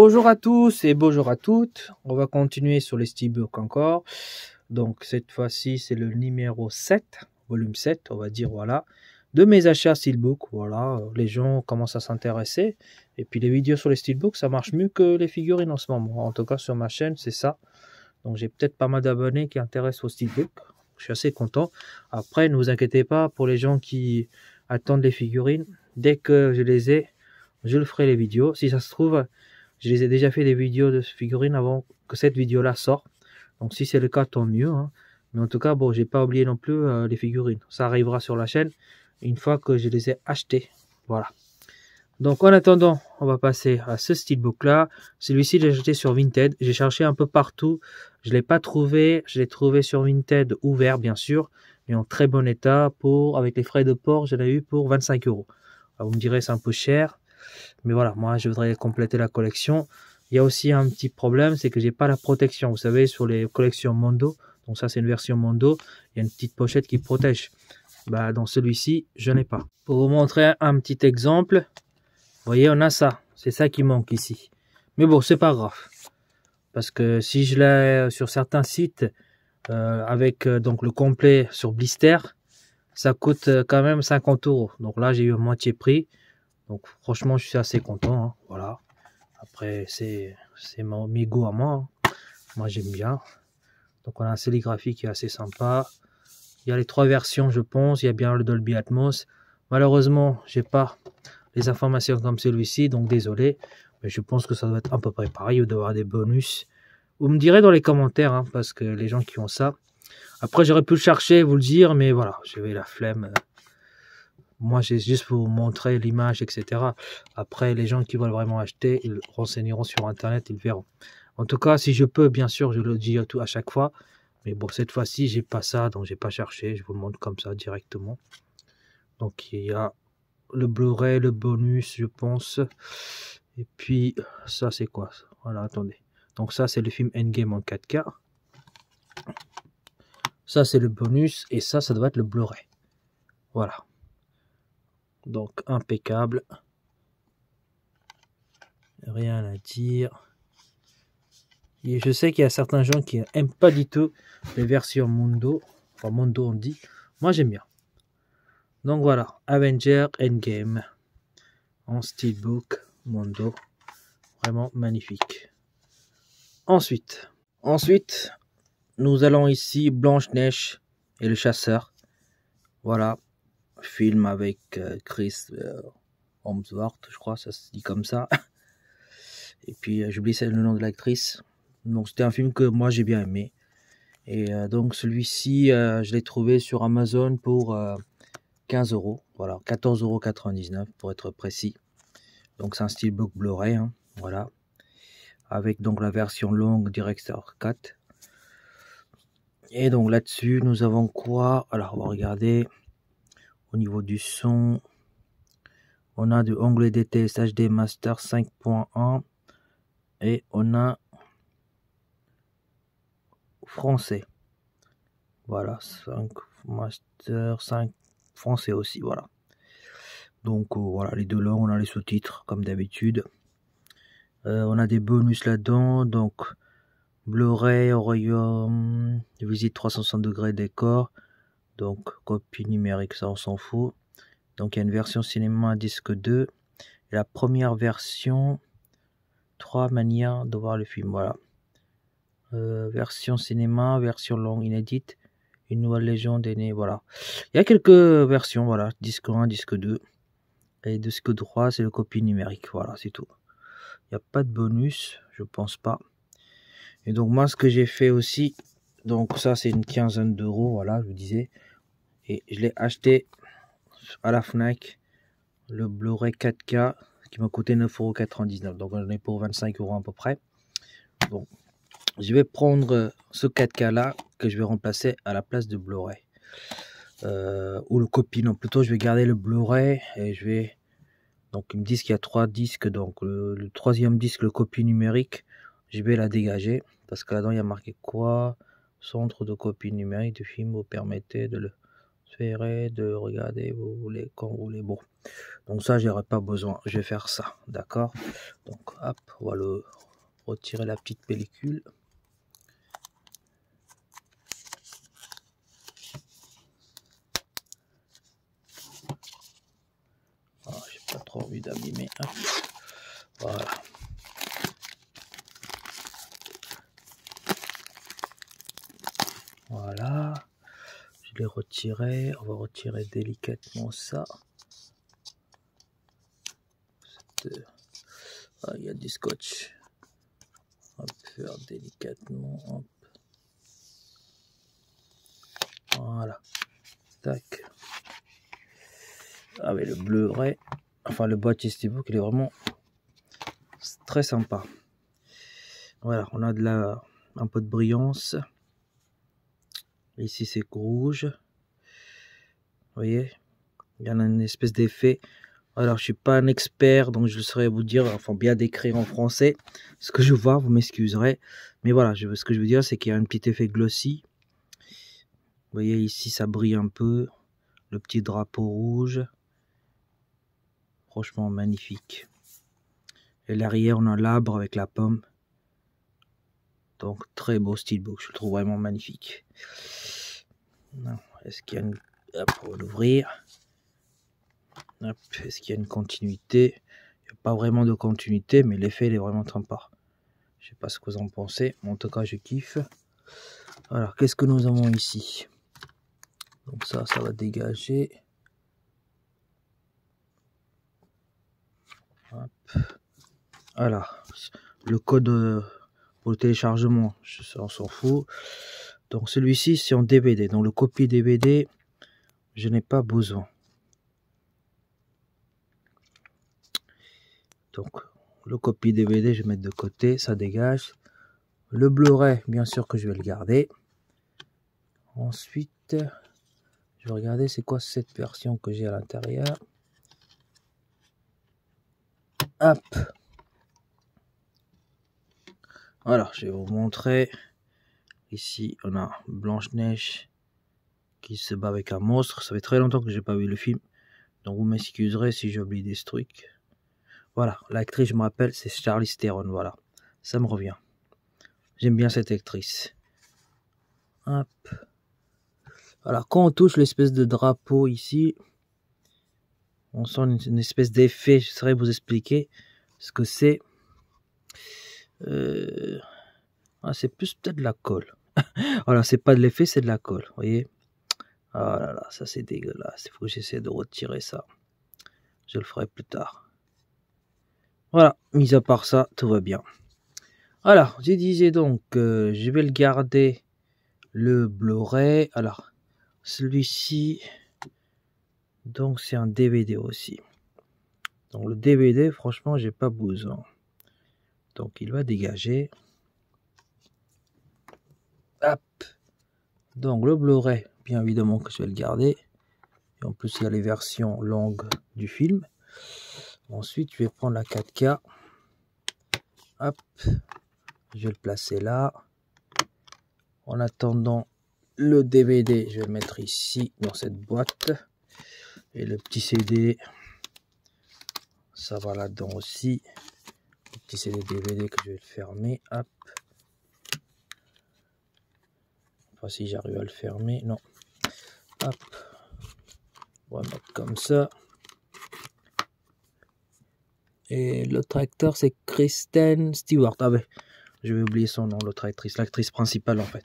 Bonjour à tous et bonjour à toutes. On va continuer sur les steelbooks encore. Donc cette fois-ci, c'est le numéro 7, volume 7, on va dire, voilà, de mes achats steelbook. Voilà, les gens commencent à s'intéresser. Et puis les vidéos sur les steelbooks, ça marche mieux que les figurines en ce moment. En tout cas, sur ma chaîne, c'est ça. Donc j'ai peut-être pas mal d'abonnés qui intéressent aux steelbooks. Je suis assez content. Après, ne vous inquiétez pas pour les gens qui attendent les figurines. Dès que je les ai, je le ferai les vidéos. Si ça se trouve, je les ai déjà fait des vidéos de figurines avant que cette vidéo-là sorte. Donc si c'est le cas, tant mieux. Hein. Mais en tout cas, bon, j'ai pas oublié non plus les figurines. Ça arrivera sur la chaîne une fois que je les ai achetées. Voilà. Donc en attendant, on va passer à ce steelbook-là. Celui-ci, j'ai acheté sur Vinted. J'ai cherché un peu partout. Je l'ai pas trouvé. Je l'ai trouvé sur Vinted ouvert, bien sûr, mais en très bon état. Avec les frais de port, je l'ai eu pour 25 €. Alors, vous me direz, c'est un peu cher. Mais voilà, moi, je voudrais compléter la collection. Il y a aussi un petit problème, c'est que j'ai pas la protection. Vous savez, sur les collections Mondo, donc ça, c'est une version Mondo, il y a une petite pochette qui protège. Bah, dans celui-ci, je n'ai pas. Pour vous montrer un petit exemple, vous voyez, on a ça. C'est ça qui manque ici. Mais bon, c'est pas grave. Parce que si je l'ai sur certains sites, avec donc le complet sur blister, ça coûte quand même 50 €. Donc là, j'ai eu à moitié prix. Donc franchement, je suis assez content. Hein, voilà. Après, c'est mes goûts à moi. Hein. Moi, j'aime bien. Donc on a un sérigraphie qui est assez sympa. Il y a les 3 versions, je pense. Il y a bien le Dolby Atmos. Malheureusement, j'ai pas les informations comme celui-ci, donc désolé. Mais je pense que ça doit être à peu près pareil. Il doit y avoir des bonus. Vous me direz dans les commentaires, hein, parce que les gens qui ont ça. Après, j'aurais pu le chercher, vous le dire, mais voilà, j'avais la flemme. Moi, j'ai juste pour vous montrer l'image, etc. Après, les gens qui veulent vraiment acheter, ils renseigneront sur Internet, ils verront. En tout cas, si je peux, bien sûr, je le dis à chaque fois. Mais bon, cette fois-ci, j'ai pas ça, donc j'ai pas cherché. Je vous le montre comme ça directement. Donc, il y a le Blu-ray, le bonus, je pense. Et puis, ça, c'est quoi? Voilà, attendez. Donc, ça, c'est le film Endgame en 4K. Ça, c'est le bonus. Et ça doit être le Blu-ray. Voilà. Donc, impeccable. Rien à dire. Et je sais qu'il y a certains gens qui n'aiment pas du tout les versions Mondo. Enfin, Mondo, on dit. Moi, j'aime bien. Donc, voilà. Avengers Endgame. En steelbook Mondo. Vraiment magnifique. Ensuite, nous allons ici Blanche-Neige et le chasseur. Voilà. Film avec Chris Hemsworth, je crois, ça se dit comme ça. Et puis, j'oublie le nom de l'actrice. Donc, c'était un film que moi, j'ai bien aimé. Et donc, celui-ci, je l'ai trouvé sur Amazon pour 15 €. Voilà, 14,99 € pour être précis. Donc, c'est un steelbook Blu-ray. Hein, voilà. Avec donc la version longue Director's Cut. Et donc, là-dessus, nous avons quoi? Alors, on va regarder. Au niveau du son, on a du onglet DTS HD Master 5.1 et on a français. Voilà, 5 Master 5 français aussi, voilà. Donc voilà, les deux langues, on a les sous-titres comme d'habitude. On a des bonus là-dedans, donc Blu-ray, Royaume, visite 360 degrés décor, donc copie numérique, ça on s'en fout. Donc il y a une version cinéma disque 2 et la première version, 3 manières de voir le film, voilà. Version cinéma, version longue inédite, une nouvelle légende est née, voilà. Il y a quelques versions, voilà, disque 1, disque 2 et disque 3 c'est le copie numérique, voilà, c'est tout. Il n'y a pas de bonus, je pense pas. Et donc moi ce que j'ai fait aussi, donc ça c'est une quinzaine d'euros, voilà, je vous disais, et je l'ai acheté à la Fnac, le Blu-ray 4K qui m'a coûté 9,99 €, donc j'en ai pour 25 € à peu près. Bon, je vais prendre ce 4K là que je vais remplacer à la place de Blu-ray ou le copie, non plutôt je vais garder le Blu-ray et je vais, donc ils me disent qu'il y a 3 disques, donc le troisième disque, le copie numérique, je vais la dégager parce que là-dedans il y a marqué quoi? Centre de copie numérique du film vous permettez de le J'essaierai de regarder, vous voulez, quand vous voulez. Bon, donc ça, j'aurai pas besoin. Je vais faire ça, d'accord. Donc, hop, on va le retirer la petite pellicule. Ah, j'ai pas trop envie d'abîmer. Voilà. Voilà. Je l'ai retiré. On va retirer délicatement ça. Ah, il y a du scotch. On va faire délicatement. Hop. Voilà. Tac. Ah, mais le Blu-ray, enfin le boîtier Steelbook, il est vraiment très sympa. Voilà, on a un peu de brillance. Ici c'est rouge. Vous voyez, il y en a une espèce d'effet. Alors je suis pas un expert, donc je saurais vous dire, enfin bien décrire en français ce que je vois, vous m'excuserez. Mais voilà, ce que je veux dire, c'est qu'il y a un petit effet glossy. Vous voyez ici ça brille un peu, le petit drapeau rouge. Franchement magnifique. Et l'arrière on a l'arbre avec la pomme. Donc très beau Steelbook, je le trouve vraiment magnifique. Est-ce qu'il y a une... Hop, on va l'ouvrir. Est-ce qu'il y a une continuité? Il n'y a pas vraiment de continuité, mais l'effet il est vraiment sympa. Je sais pas ce que vous en pensez, mais en tout cas je kiffe. Alors qu'est-ce que nous avons ici? Donc ça va dégager. Hop. Voilà, le code pour le téléchargement, on s'en fout. Donc celui-ci c'est en DVD, donc le copie DVD, je n'ai pas besoin. Donc le copie DVD, je vais mettre de côté, ça dégage. Le Blu-ray, bien sûr que je vais le garder. Ensuite, je vais regarder c'est quoi cette version que j'ai à l'intérieur. Hop. Alors, je vais vous montrer. Ici, on a Blanche-Neige qui se bat avec un monstre. Ça fait très longtemps que j'ai pas vu le film. Donc, vous m'excuserez si j'oublie des trucs. Voilà, l'actrice, je me rappelle, c'est Charlize Theron. Voilà, ça me revient. J'aime bien cette actrice. Hop. Alors, quand on touche l'espèce de drapeau ici, on sent une espèce d'effet. Je saurais vous expliquer ce que c'est. C'est plus peut-être de la colle. Voilà, c'est pas de l'effet, c'est de la colle. Vous voyez? Ah là là, ça c'est dégueulasse. Il faut que j'essaie de retirer ça. Je le ferai plus tard. Voilà, mis à part ça, tout va bien. Alors, je disais donc, je vais le garder, le Blu-ray. Alors, celui-ci, donc c'est un DVD aussi. Donc le DVD, franchement, j'ai pas besoin. Donc il va dégager. Hop. Donc le Blu-ray, bien évidemment que je vais le garder. Et en plus, il y a les versions longues du film. Ensuite, je vais prendre la 4K. Hop. Je vais le placer là. En attendant le DVD, je vais le mettre ici dans cette boîte. Et le petit CD, ça va là-dedans aussi. Le petit CD DVD que je vais le fermer. Hop. Enfin, si j'arrive à le fermer, non. Hop. On va mettre comme ça. Et l'autre acteur, c'est Kristen Stewart. Ah ben, je vais oublier son nom, l'autre actrice, l'actrice principale en fait.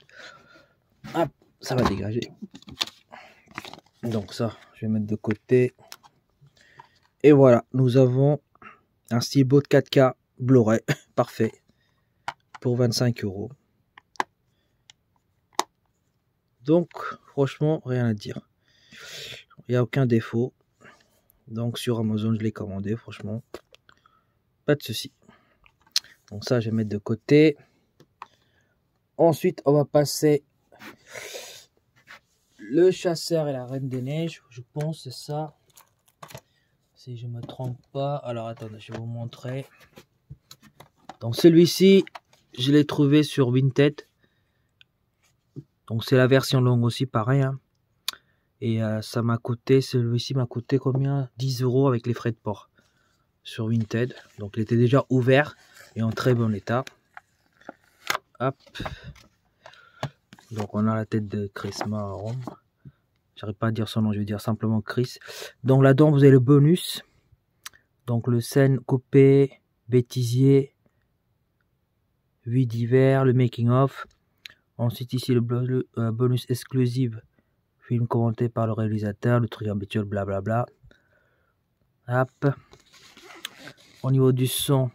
Hop, ça va dégager. Donc ça, je vais mettre de côté. Et voilà, nous avons un Steelbook 4K Blu-ray. Parfait. Pour 25 €. Donc, franchement, rien à dire. Il n'y a aucun défaut. Donc, sur Amazon, je l'ai commandé, franchement. Pas de souci. Donc ça, je vais mettre de côté. Ensuite, on va passer le chasseur et la reine des neiges. Je pense c'est ça. Si je me trompe pas. Alors, attendez, je vais vous montrer. Donc, celui-ci, je l'ai trouvé sur Vinted. Donc, c'est la version longue aussi, pareil. Hein. Et ça m'a coûté, celui-ci m'a coûté combien? 10 € avec les frais de port sur Vinted. Donc il était déjà ouvert et en très bon état. Hop. Donc on a la tête de Chris Mahon. J'arrive pas à dire son nom, je vais dire simplement Chris. Donc là-dedans vous avez le bonus. Donc le scène coupé, bêtisier, vie d'hiver, le making of. Ensuite ici le bonus exclusif. Film commenté par le réalisateur, le truc habituel, blablabla. Hop. Au niveau du son,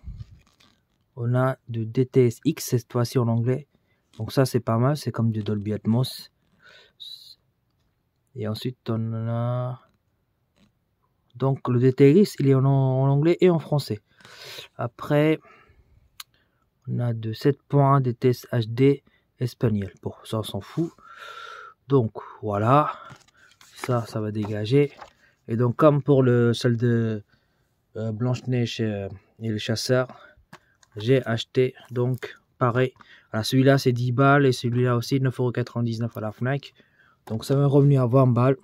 on a de DTS-X, cette fois-ci en anglais. Donc ça, c'est pas mal, c'est comme du Dolby Atmos. Et ensuite, on a... Donc le DTS-X, il est en anglais et en français. Après, on a de 7.1 DTS HD espagnol. Bon, ça, on s'en fout. Donc, voilà. Ça va dégager. Et donc, comme pour celle de Blanche-Neige et le chasseur, j'ai acheté, donc, pareil. Alors, celui-là, c'est 10 balles et celui-là aussi, 9,99 € à la Fnac. Donc, ça m'est revenu à 20 balles.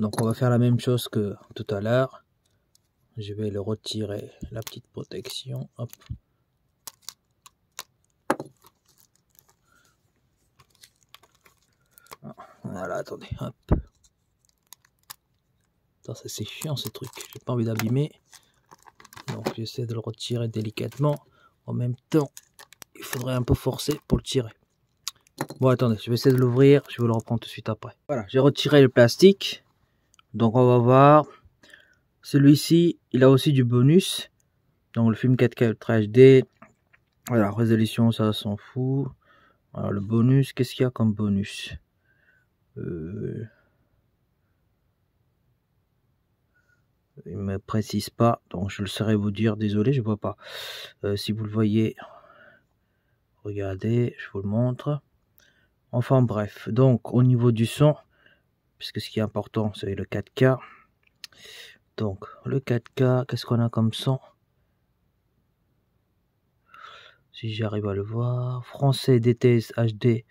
Donc, on va faire la même chose que tout à l'heure. Je vais le retirer, la petite protection. Hop. Voilà, attendez, hop. Ça c'est chiant ce truc, j'ai pas envie d'abîmer. Donc j'essaie de le retirer délicatement. En même temps, il faudrait un peu forcer pour le tirer. Bon, attendez, je vais essayer de l'ouvrir, je vais le reprendre tout de suite après. Voilà, j'ai retiré le plastique. Donc on va voir. Celui-ci, il a aussi du bonus. Donc le film 4K Ultra HD. Voilà, résolution, ça s'en fout. Alors le bonus, qu'est-ce qu'il y a comme bonus? Il me précise pas, donc je le saurais vous dire. Désolé, je vois pas. Si vous le voyez, regardez, je vous le montre. Enfin bref, donc au niveau du son, puisque ce qui est important, c'est le 4K. Donc le 4K, qu'est-ce qu'on a comme son? Si j'arrive à le voir, français DTS HD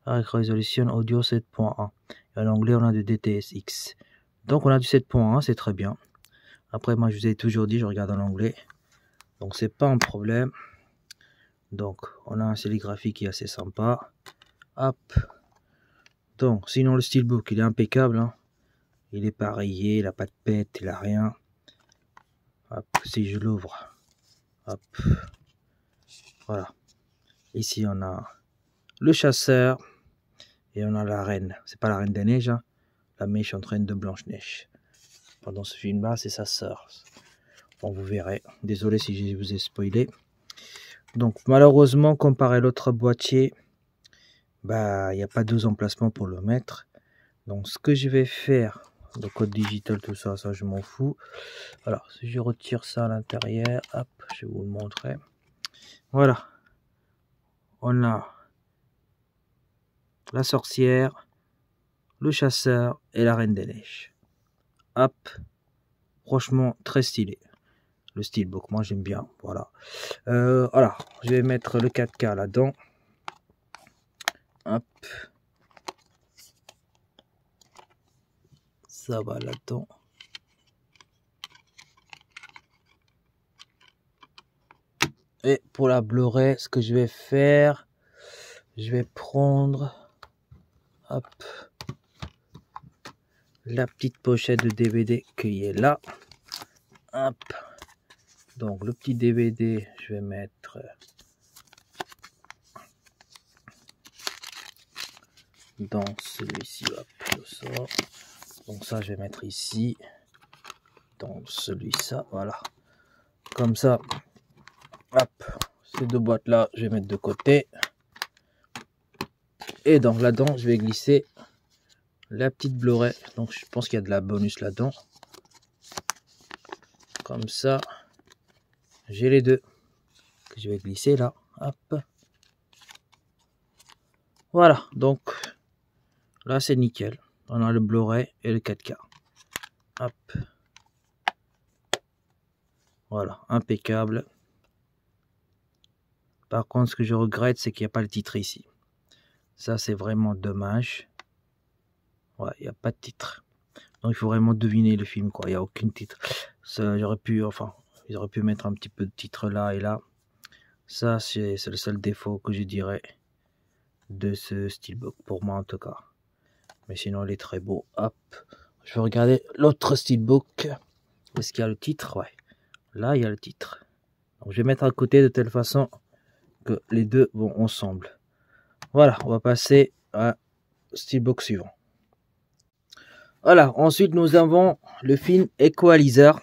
avec résolution audio 7.1. Et en anglais, on a du DTS-X. Donc on a du 7.1, c'est très bien. Après, moi, je vous ai toujours dit, je regarde en anglais. Donc, c'est pas un problème. Donc, on a un sérigraphie qui est assez sympa. Hop. Donc, sinon, le steelbook, il est impeccable. Hein. Il est pas rayé, il n'a pas de pète, il n'a rien. Hop, si je l'ouvre. Hop. Voilà. Ici, on a le chasseur. Et on a la reine. C'est pas la reine des neiges. Hein. La méchante reine de Blanche-Neige. Pendant ce film-là, c'est sa sœur. Bon, vous verrez. Désolé si je vous ai spoilé. Donc, malheureusement, comparé à l'autre boîtier, bah, il n'y a pas 2 emplacements pour le mettre. Donc, ce que je vais faire, le code digital, tout ça, ça, je m'en fous. Alors, si je retire ça à l'intérieur, hop, je vais vous le montrer. Voilà. On a la sorcière, le chasseur et la reine des neiges. Hop. Franchement, très stylé. Le steelbook, moi j'aime bien. Voilà. Voilà, je vais mettre le 4K là-dedans. Hop. Ça va là-dedans. Et pour la Blu-ray, ce que je vais faire, je vais prendre, hop, la petite pochette de DVD qui est là. Hop. Donc le petit DVD, je vais mettre dans celui-ci. Hop, je sors. Donc ça, je vais mettre ici, dans celui-ci, voilà. Comme ça, hop, ces 2 boîtes-là, je vais mettre de côté. Et donc là-dedans, je vais glisser la petite Blu-ray. Donc je pense qu'il y a de la bonus là-dedans. Comme ça, j'ai les 2 que je vais glisser là. Hop. Voilà, donc là c'est nickel. On a le Blu-ray et le 4K. Hop. Voilà, impeccable. Par contre, ce que je regrette, c'est qu'il n'y a pas le titre ici. Ça, c'est vraiment dommage. Ouais, il n'y a pas de titre. Donc il faut vraiment deviner le film, quoi. Il n'y a aucun titre. J'aurais pu, enfin, ils auraient pu mettre un petit peu de titre là et là. Ça, c'est le seul défaut que je dirais de ce steelbook, pour moi en tout cas. Mais sinon, il est très beau. Hop, je vais regarder l'autre steelbook. Est-ce qu'il y a le titre? Ouais, là, il y a le titre. Donc, je vais mettre à côté de telle façon que les deux vont ensemble. Voilà, on va passer à steelbook suivant. Voilà, ensuite nous avons le film Equalizer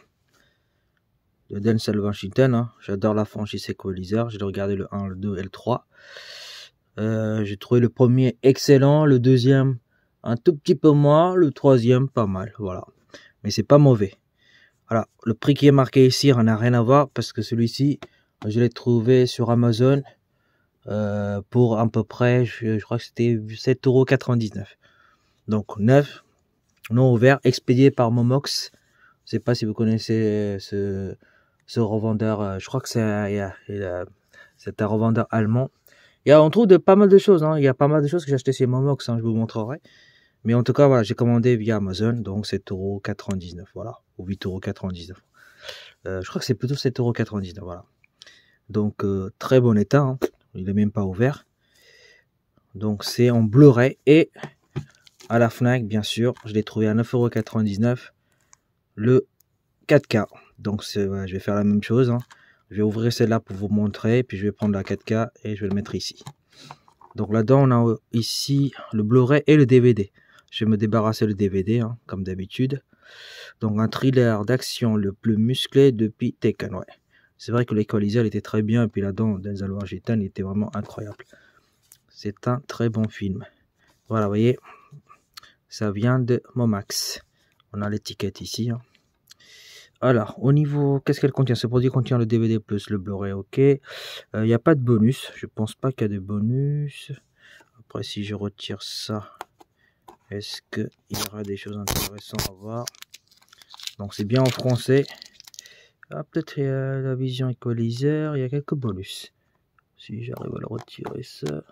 de Denzel Washington. Hein. J'adore la franchise Equalizer. J'ai regardé le 1, le 2 et le 3. J'ai trouvé le premier excellent, le deuxième un tout petit peu moins, le troisième pas mal. Voilà, mais c'est pas mauvais. Voilà, le prix qui est marqué ici, on n'a rien à voir parce que celui-ci, je l'ai trouvé sur Amazon pour à peu près, je crois que c'était 7,99 €. Donc neuf, non ouvert, expédié par Momox. Je sais pas si vous connaissez ce revendeur. Je crois que c'est un revendeur allemand. On trouve de pas mal de choses. Hein. Il y a pas mal de choses que j'ai acheté chez Momox. Hein, je vous montrerai. Mais en tout cas, voilà, j'ai commandé via Amazon. Donc 7,99 €. Voilà. Ou 8,99 €. Je crois que c'est plutôt 7,99 €. Voilà. Donc très bon état. Hein. Il est même pas ouvert. Donc c'est en Blu-ray et à la Fnac, bien sûr. Je l'ai trouvé à 9,99 € le 4K. Donc je vais faire la même chose. Hein. Je vais ouvrir celle-là pour vous montrer. Puis je vais prendre la 4K et je vais le mettre ici. Donc là-dedans, on a ici le Blu-ray et le DVD. Je vais me débarrasser le DVD, hein, comme d'habitude. Donc un thriller d'action le plus musclé depuis Tekken. Ouais. C'est vrai que l'Equalizer était très bien. Et puis là-dedans, Denzel Washington était vraiment incroyable. C'est un très bon film. Voilà, vous voyez. Ça vient de Momax. On a l'étiquette ici. Hein. Alors, au niveau, qu'est-ce qu'elle contient? Ce produit contient le DVD plus le Blu-ray, ok. Il n'y a pas de bonus. Je pense pas qu'il y a de bonus. Après, si je retire ça, est-ce qu'il y aura des choses intéressantes à voir? Donc, c'est bien en français. Ah, peut-être la vision Equalizer. Il y a quelques bonus. Si j'arrive à le retirer, ça.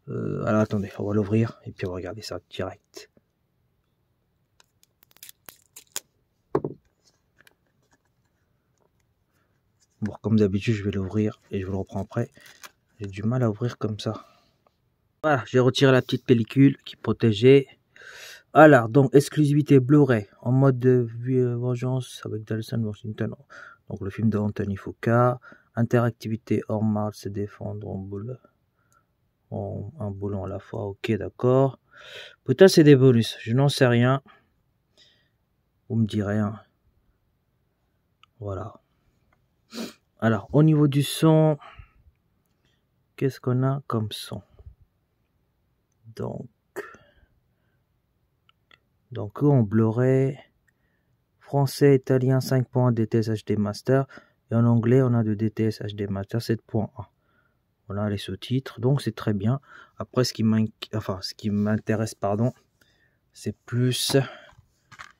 Alors, attendez, on va l'ouvrir et puis on va regarder ça direct. Bon, comme d'habitude, je vais l'ouvrir et je vous le reprends après. J'ai du mal à ouvrir comme ça. Voilà, j'ai retiré la petite pellicule qui protégeait. Alors, donc, exclusivité Blu-ray en mode de vengeance avec Denzel Washington. Donc, le film de Anthony Foucault. Interactivité hors marge, se défendre en boule. Un boulon à la fois. Ok, d'accord. Peut-être c'est des bonus. Je n'en sais rien. Vous me direz. Hein. Voilà. Alors, au niveau du son, qu'est-ce qu'on a comme son? Donc en Blu-ray, français, italien 5.1 DTS HD Master. Et en anglais, on a de DTS HD Master 7.1. On a les sous-titres, donc c'est très bien. Après, ce qui m'intéresse, c'est plus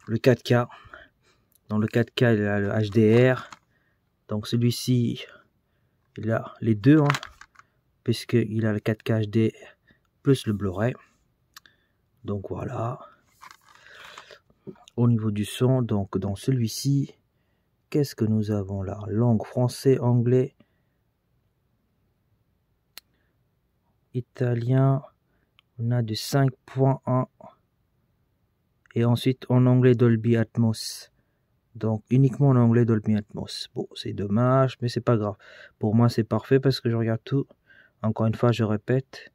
le 4K. Dans le 4K, il y a le HDR. Donc celui-ci, il a les deux, hein, puisqu'il a le 4K HD plus le Blu-ray. Donc voilà. Au niveau du son, donc dans celui-ci, qu'est-ce que nous avons là? Langue français, anglais, italien. On a du 5.1. Et ensuite en anglais Dolby Atmos. Donc uniquement en anglais Dolby Atmos. Bon, c'est dommage, mais c'est pas grave. Pour moi, c'est parfait parce que je regarde tout. Encore une fois, je répète,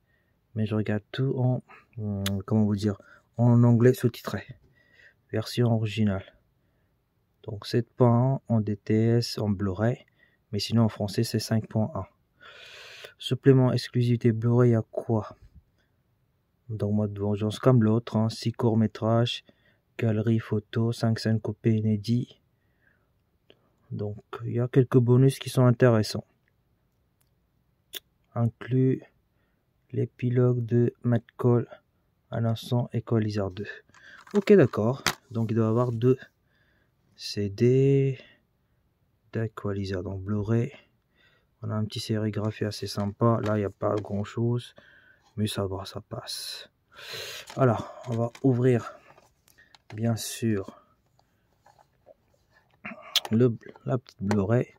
mais je regarde tout en, comment vous dire, en anglais sous-titré. Version originale. Donc 7.1 en DTS, en Blu-ray. Mais sinon en français, c'est 5.1. Supplément exclusivité Blu-ray, il y a quoi? Dans mode vengeance comme l'autre, hein, 6 courts-métrages, galerie photo, 5 scènes coupées inédits. Donc il y a quelques bonus qui sont intéressants. Inclut l'épilogue de Matt Cole, un instant Equalizer 2. Ok, d'accord. Donc il doit y avoir 2 CD d'Equalizer dans Blu-ray. On a un petit sérigraphie assez sympa. Là, il n'y a pas grand chose. Mais ça va, ça passe. Alors, on va ouvrir, bien sûr, la petite Blu-ray.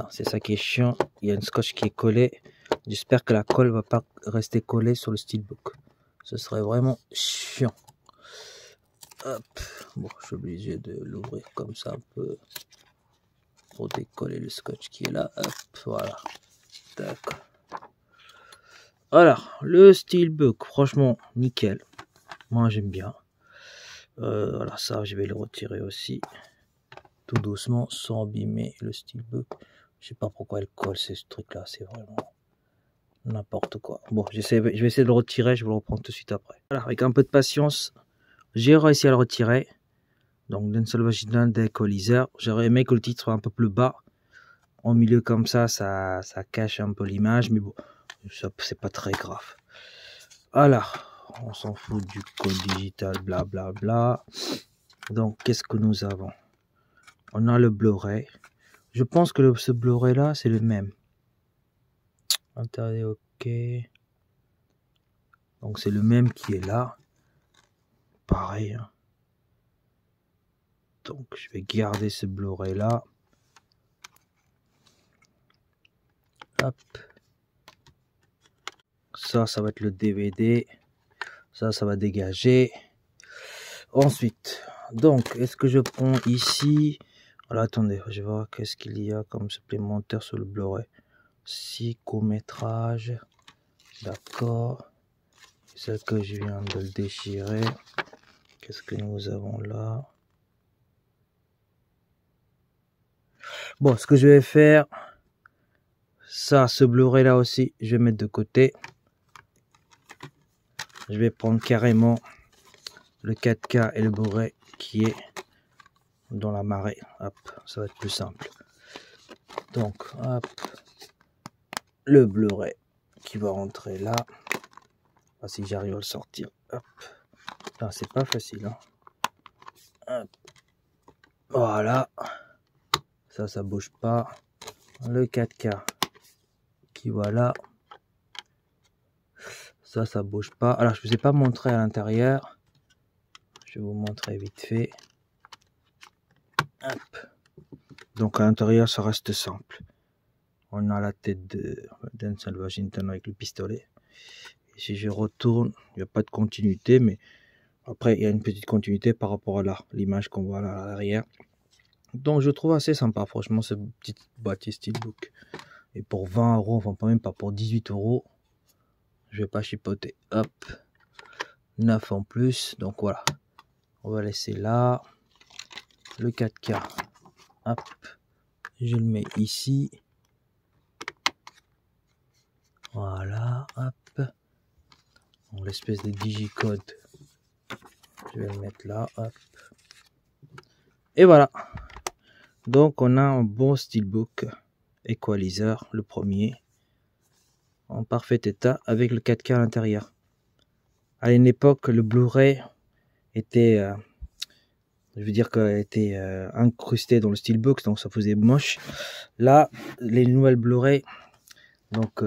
C'est ça qui est chiant. Il y a une scotch qui est collée. J'espère que la colle va pas rester collée sur le steelbook. Ce serait vraiment chiant. Hop. Bon, je suis obligé de l'ouvrir comme ça un peu pour décoller le scotch qui est là. Hop, voilà. D'accord. Alors, le steelbook, franchement, nickel. Moi, j'aime bien. Voilà, ça, je vais le retirer aussi. Tout doucement, sans abîmer le steelbook. Je sais pas pourquoi elle colle ce truc-là. C'est vraiment n'importe quoi. Bon, je vais essayer de le retirer. Je vais le reprendre tout de suite après. Voilà, avec un peu de patience, j'ai réussi à le retirer. Donc, Denzel Washington d'Equalizer. J'aurais aimé que le titre soit un peu plus bas. En milieu comme ça cache un peu l'image. Mais bon, ça, c'est pas très grave. Alors, on s'en fout du code digital, blablabla. Bla, bla. Donc, qu'est-ce que nous avons? On a le Blu-ray. Je pense que ce Blu-ray là, c'est le même. Interdit, ok. Donc, c'est le même qui est là. Pareil. Hein. Donc, je vais garder ce Blu-ray là. Hop. Ça va être le DVD. Ça va dégager. Ensuite, donc, est-ce que je prends ici? Alors, attendez, je vais voir qu'est-ce qu'il y a comme supplémentaire sur le Blu-ray. 6 courts-métrages. D'accord. C'est ça que je viens de le déchirer. Qu'est-ce que nous avons là? Bon, ce que je vais faire, ça, ce Blu-ray là aussi, je vais mettre de côté. Je vais prendre carrément le 4K et le Blu-ray qui est dans la marée. Hop, ça va être plus simple. Donc, hop, le Blu-ray qui va rentrer là. Ah, si j'arrive à le sortir. Hop. C'est pas facile. Hein. Hop. Voilà. Ça bouge pas. Le 4K qui va là. Ça bouge pas. Alors, je vous ai pas montré à l'intérieur. Je vais vous montrer vite fait. Hop. Donc, à l'intérieur, ça reste simple. On a la tête de Denzel Washington avec le pistolet. Et si je retourne, il n'y a pas de continuité, mais après, il y a une petite continuité par rapport à l'image qu'on voit là à l'arrière. Donc, je trouve assez sympa, franchement, ce petit boîtier Steelbook. Et pour 20 euros, enfin, pas même pas pour 18 euros, je vais pas chipoter. Hop, 9 en plus. Donc, voilà. On va laisser là. Le 4K. Hop, je le mets ici. Voilà, hop. L'espèce de digicode. Je vais le mettre là, hop. Et voilà. Donc, on a un bon Steelbook Equalizer, le premier, en parfait état, avec le 4K à l'intérieur. À une époque, le Blu-ray était, je veux dire qu'elle était incrusté dans le Steelbook, donc ça faisait moche. Là, les nouvelles Blu-ray, donc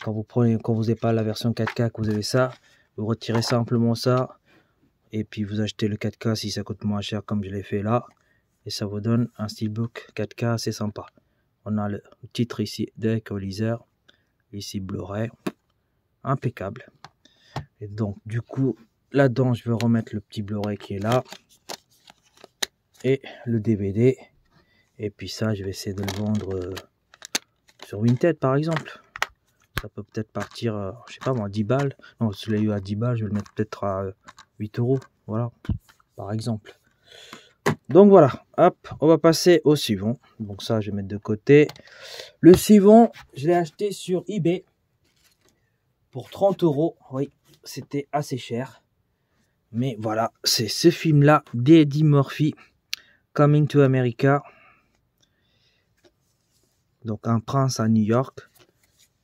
quand vous n'avez pas la version 4K, que vous avez ça, vous retirez simplement ça, et puis vous achetez le 4K si ça coûte moins cher, comme je l'ai fait là. Et ça vous donne un Steelbook 4K assez sympa. On a le titre ici d'Equalizer, ici Blu-ray, impeccable. Et donc du coup, là-dedans, je vais remettre le petit Blu-ray qui est là, et le DVD. Et puis ça, je vais essayer de le vendre sur Vinted par exemple. Ça peut peut-être partir, je sais pas moi, 10 balles. Non, si je l'ai eu à 10 balles, je vais le mettre peut-être à 8 euros. Voilà, par exemple. Donc voilà, hop, on va passer au suivant. Donc ça, je vais mettre de côté. Le suivant, je l'ai acheté sur eBay pour 30 euros. Oui, c'était assez cher. Mais voilà, c'est ce film-là d'Eddie Murphy, Coming to America. Donc un prince à New York.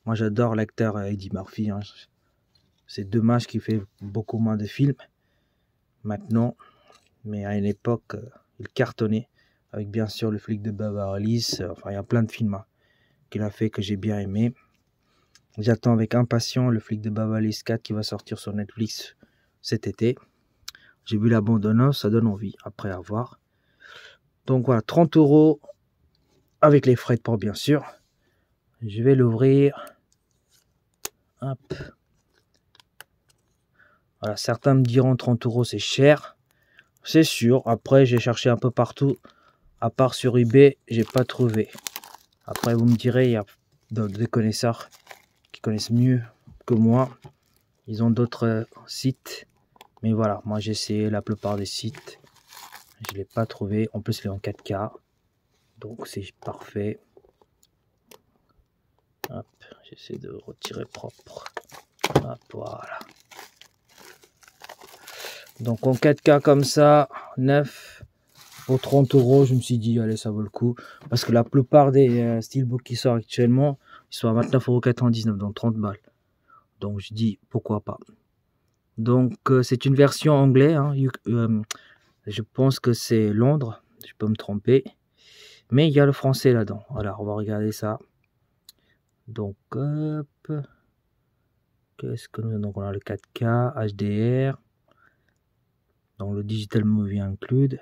Moi, j'adore l'acteur Eddie Murphy. Hein. C'est dommage qu'il fait beaucoup moins de films maintenant. Mais à une époque, il cartonnait. Avec bien sûr le flic de Beverly Hills. Enfin, il y a plein de films hein, qu'il a fait que j'ai bien aimé. J'attends avec impatience le flic de Beverly Hills 4 qui va sortir sur Netflix cet été. J'ai vu la bande-annonce, ça donne envie, après avoir. Donc voilà, 30 € avec les frais de port bien sûr. Je vais l'ouvrir. Hop. Voilà, certains me diront 30 € c'est cher. C'est sûr, après j'ai cherché un peu partout. À part sur eBay, j'ai pas trouvé. Après vous me direz, il y a des connaisseurs qui connaissent mieux que moi. Ils ont d'autres sites. Mais voilà, moi j'ai essayé la plupart des sites. Je ne l'ai pas trouvé. En plus, il est en 4K. Donc c'est parfait. Hop, j'essaie de retirer propre. Hop, voilà. Donc en 4K comme ça, 9 pour 30 €, je me suis dit, allez, ça vaut le coup. Parce que la plupart des steelbooks qui sortent actuellement, ils sont à 29,99 €, donc 30 balles. Donc je dis, pourquoi pas. Donc c'est une version anglaise. Hein. Je pense que c'est Londres, je peux me tromper. Mais il y a le français là-dedans. Alors, on va regarder ça. Donc, hop. Qu'est-ce que nous avons? Donc, on a le 4K, HDR. Donc, le Digital Movie Include.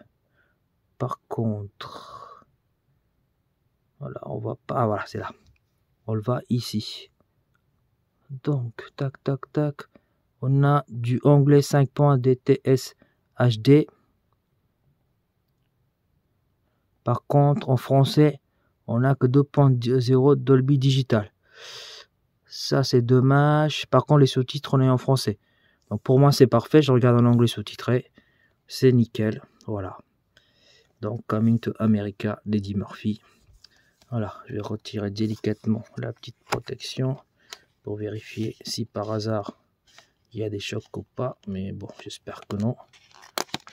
Par contre, voilà, on va pas. Ah, voilà, c'est là. On le va ici. Donc, tac, tac, tac. On a du anglais 5. DTS HD. Par contre, en français, on n'a que 2.0 Dolby Digital. Ça, c'est dommage. Par contre, les sous-titres, on est en français. Donc, pour moi, c'est parfait. Je regarde en anglais sous-titré. C'est nickel. Voilà. Donc, Coming to America d'Eddie Murphy. Voilà. Je vais retirer délicatement la petite protection pour vérifier si par hasard il y a des chocs ou pas. Mais bon, j'espère que non.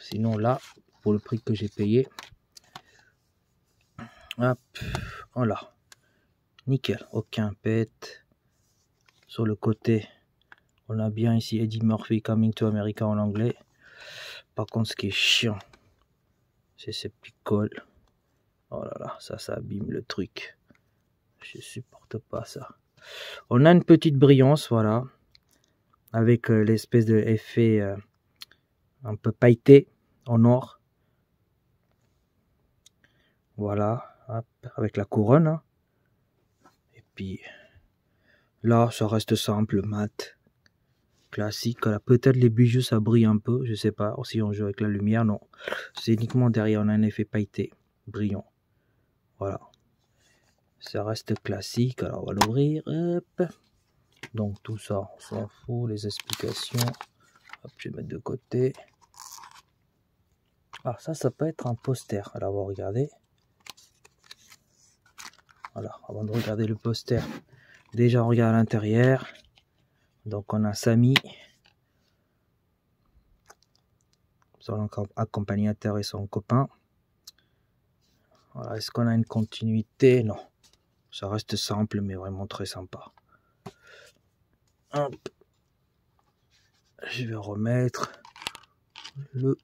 Sinon, là, pour le prix que j'ai payé. Hop. Voilà. Nickel. Aucun pet. Sur le côté, on a bien ici Eddie Murphy Coming to America en anglais. Par contre, ce qui est chiant, c'est ces petits cols. Oh là là, ça abîme le truc. Je supporte pas ça. On a une petite brillance, voilà. Avec l'espèce de effet un peu pailleté en or. Voilà, hop, avec la couronne. Hein. Et puis, là, ça reste simple, mat. Classique. Là, peut-être les bijoux, ça brille un peu, je sais pas. Si on joue avec la lumière, non. C'est uniquement derrière, on a un effet pailleté, brillant. Voilà. Ça reste classique. Alors, on va l'ouvrir. Hop. Donc, tout ça, on s'en fout. Les explications. Hop, je vais mettre de côté. Ah, ça peut être un poster. Alors, on va regarder. Voilà, avant de regarder le poster, déjà, on regarde à l'intérieur. Donc, on a Samy, son accompagnateur et son copain. Voilà, est-ce qu'on a une continuité? Non. Ça reste simple, mais vraiment très sympa. Hop. Je vais remettre le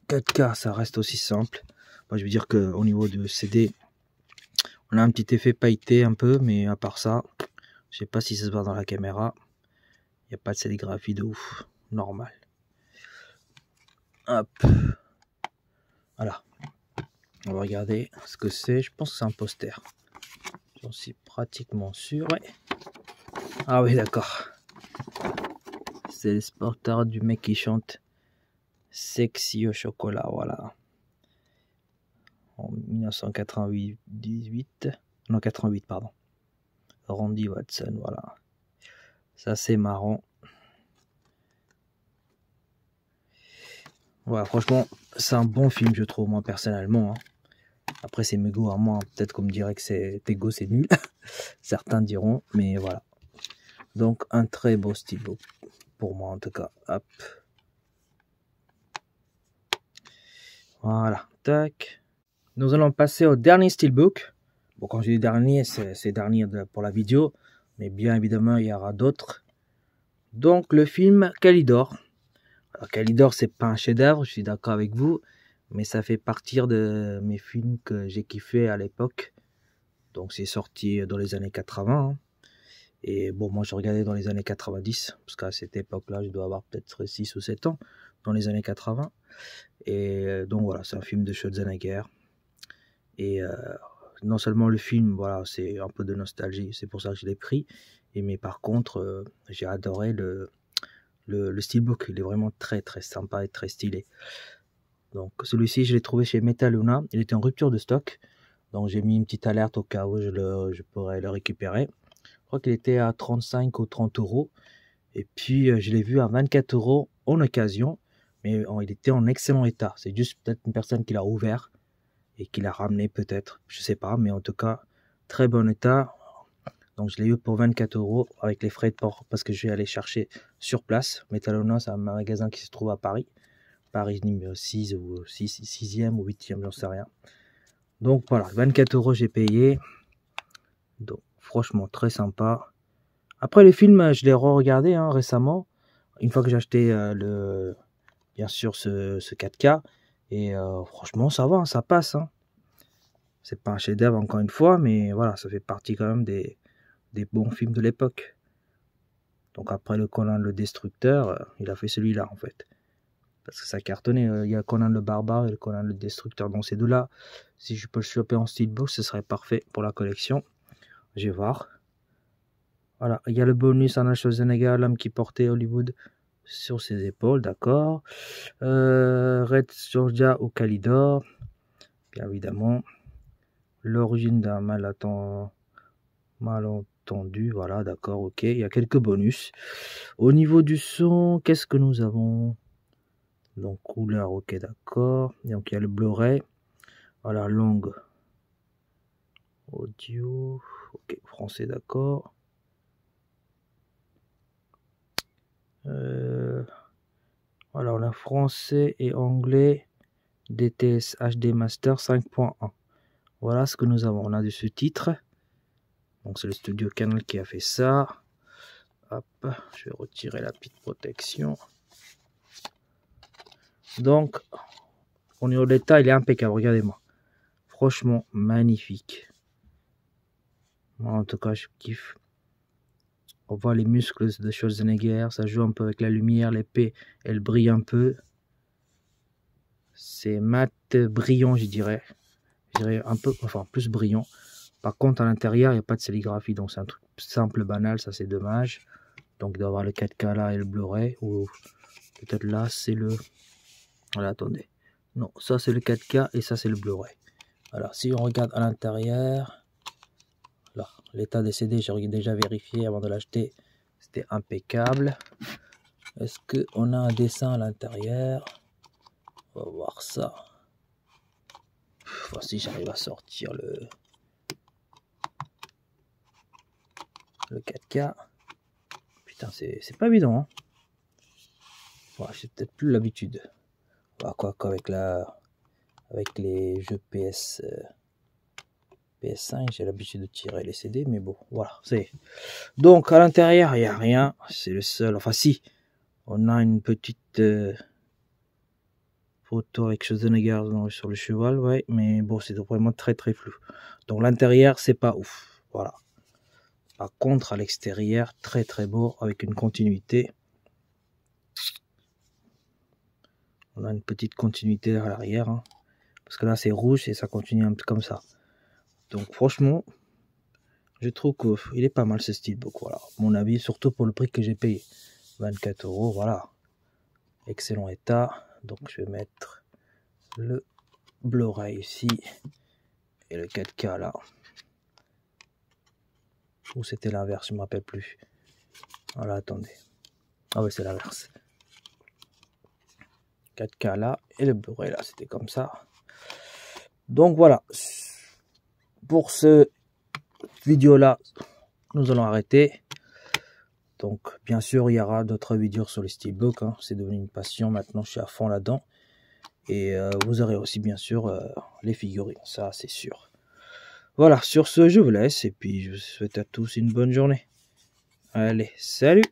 4K, ça reste aussi simple. Moi, je veux dire qu'au niveau de CD, on a un petit effet pailleté un peu, mais à part ça, je sais pas si ça se voit dans la caméra. Il n'y a pas de sérigraphie de ouf, normal. Hop. Voilà. On va regarder ce que c'est. Je pense que c'est un poster. J'en suis pratiquement sûr. Ouais. Ah oui, d'accord. C'est le poster du mec qui chante Sexy au chocolat, voilà. En 1988, non 88 pardon. Randy Watson, voilà. Ça c'est marrant. Voilà, franchement, c'est un bon film, je trouve, moi personnellement. Hein. Après, c'est mes goûts à moi. Peut-être qu'on me dirait que tes goûts, c'est nul. Certains diront, mais voilà. Donc, un très beau steelbook. Pour moi, en tout cas. Hop. Voilà. Tac. Nous allons passer au dernier steelbook. Bon, quand je dis dernier, c'est dernier pour la vidéo. Mais bien évidemment, il y aura d'autres. Donc, le film Calidor. Alors, Calidor, c'est pas un chef-d'œuvre, je suis d'accord avec vous. Mais ça fait partie de mes films que j'ai kiffé à l'époque. Donc, c'est sorti dans les années 80. Hein. Et bon, moi je regardais dans les années 90, parce qu'à cette époque-là, je dois avoir peut-être 6 ou 7 ans, dans les années 80. Et donc voilà, c'est un film de Schwarzenegger. Et non seulement le film, voilà, c'est un peu de nostalgie, c'est pour ça que je l'ai pris. Mais par contre, j'ai adoré le steelbook, il est vraiment très très sympa et très stylé. Donc celui-ci, je l'ai trouvé chez Metaluna, il était en rupture de stock. Donc j'ai mis une petite alerte au cas où je pourrais le récupérer. Je crois qu'il était à 35 ou 30 euros. Et puis je l'ai vu à 24 euros en occasion. Mais il était en excellent état. C'est juste peut-être une personne qui l'a ouvert et qui l'a ramené peut-être. Je sais pas. Mais en tout cas, très bon état. Donc je l'ai eu pour 24 euros avec les frais de port. Parce que je vais aller chercher sur place. Metalona, c'est un magasin qui se trouve à Paris. Paris numéro 6 ou 6e ou 8e, j'en sais rien. Donc voilà, 24 euros j'ai payé. Donc franchement très sympa. Après les films, je l'ai re-regardé récemment. Une fois que j'ai acheté bien sûr ce 4K. Et franchement ça va, ça passe. C'est pas un chef-d'œuvre encore une fois, mais voilà, ça fait partie quand même des bons films de l'époque. Donc après le Conan le Destructeur, il a fait celui-là en fait. Parce que ça cartonnait. Il y a Conan le Barbare et le Conan le Destructeur. Donc ces deux-là, si je peux le choper en steelbook, ce serait parfait pour la collection. Je vais voir. Voilà, il y a le bonus Arnold Schwarzenegger, l'homme qui portait Hollywood sur ses épaules, d'accord. Red Georgia ou Calidor, bien évidemment. L'origine d'un malentendu, voilà, d'accord, ok. Il y a quelques bonus. Au niveau du son, qu'est-ce que nous avons? Donc couleur, ok, d'accord. Donc il y a le Blu-ray. Voilà, langue audio, ok, français, d'accord. Voilà, on a français et anglais, DTS HD Master 5.1. Voilà ce que nous avons. On a du sous-titre. Donc c'est le studio Canal qui a fait ça. Hop, je vais retirer la petite protection. Donc, au niveau de l'état, il est impeccable. Regardez-moi. Franchement, magnifique. Moi, en tout cas, je kiffe. On voit les muscles de Schwarzenegger. Ça joue un peu avec la lumière. L'épée, elle brille un peu. C'est mat brillant, je dirais. Je dirais un peu, enfin, plus brillant. Par contre, à l'intérieur, il n'y a pas de sérigraphie. Donc, c'est un truc simple, banal. Ça, c'est dommage. Donc, il doit y avoir le 4K là et le Blu-ray. Ou peut-être là, c'est le... Voilà, attendez. Non, ça, c'est le 4K et ça, c'est le Blu-ray. Alors, si on regarde à l'intérieur... Là, l'état des CD, j'ai déjà vérifié avant de l'acheter. C'était impeccable. Est-ce qu'on a un dessin à l'intérieur? On va voir ça. Voici, j'arrive à sortir le 4K. Putain, c'est pas évident. Hein. Ouais, j'ai peut-être plus l'habitude. Quoi avec les jeux PS5, j'ai l'habitude de tirer les CD, mais bon, voilà. Donc à l'intérieur, il n'y a rien. C'est le seul. Enfin, si, on a une petite photo avec Schwarzenegger sur le cheval, ouais, mais bon, c'est vraiment très très flou. Donc l'intérieur, c'est pas ouf. Voilà. Par contre, à l'extérieur, très très beau, avec une continuité. On a une petite continuité à l'arrière, hein, parce que là c'est rouge et ça continue un peu comme ça. Donc franchement, je trouve qu'il est pas mal ce steelbook. Voilà, mon avis, surtout pour le prix que j'ai payé, 24 euros. Voilà, excellent état. Donc je vais mettre le Blu-ray ici et le 4K là. Ou c'était l'inverse, je ne me rappelle plus. Voilà, attendez. Ah oui, c'est l'inverse. 4K là et le Blu-ray là, c'était comme ça. Donc voilà, pour ce vidéo là, nous allons arrêter. Donc bien sûr, il y aura d'autres vidéos sur les steelbooks. Hein. C'est devenu une passion maintenant, je suis à fond là-dedans. Et vous aurez aussi bien sûr les figurines, ça c'est sûr. Voilà, sur ce, je vous laisse et puis je vous souhaite à tous une bonne journée. Allez, salut!